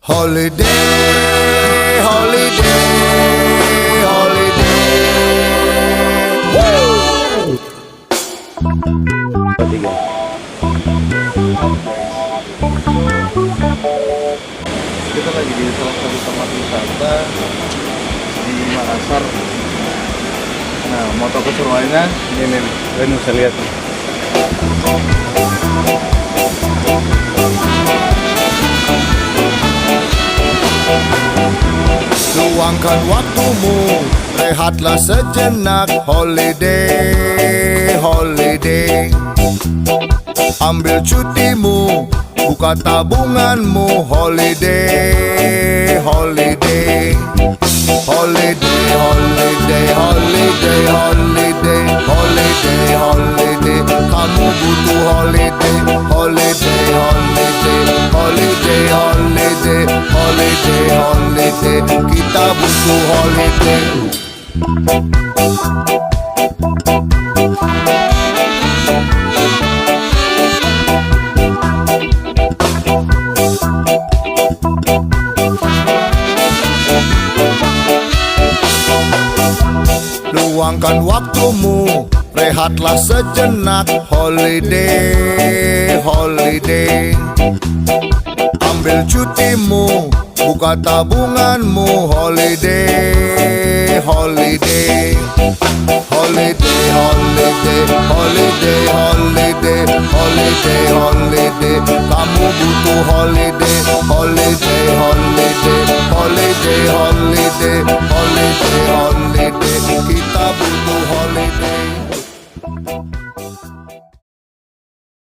Holiday, holiday, holiday. Woo! Kita lagi di salah satu tempat wisata di Makassar. Nah, moto keseruannya ini nih, kalian bisa lihat nih. Luangkan waktumu, rehatlah sejenak. Holiday, holiday. Ambil cutimu, buka tabunganmu. Holiday, holiday. Holiday, holiday, holiday, holiday. Holiday, holiday. Kamu butuh holiday. Holiday, holiday. Holiday, holiday. Holiday, holiday. Kita butuh holiday. Luangkan waktumu, rehatlah sejenak. Holiday, holiday. Ambil cutimu, buka tabunganmu. Holiday, holiday. Holiday, holiday, holiday, holiday. Holiday, holiday. Kamu butuh holiday. Holiday, holiday. Holiday, holiday. Holiday, holiday. Kita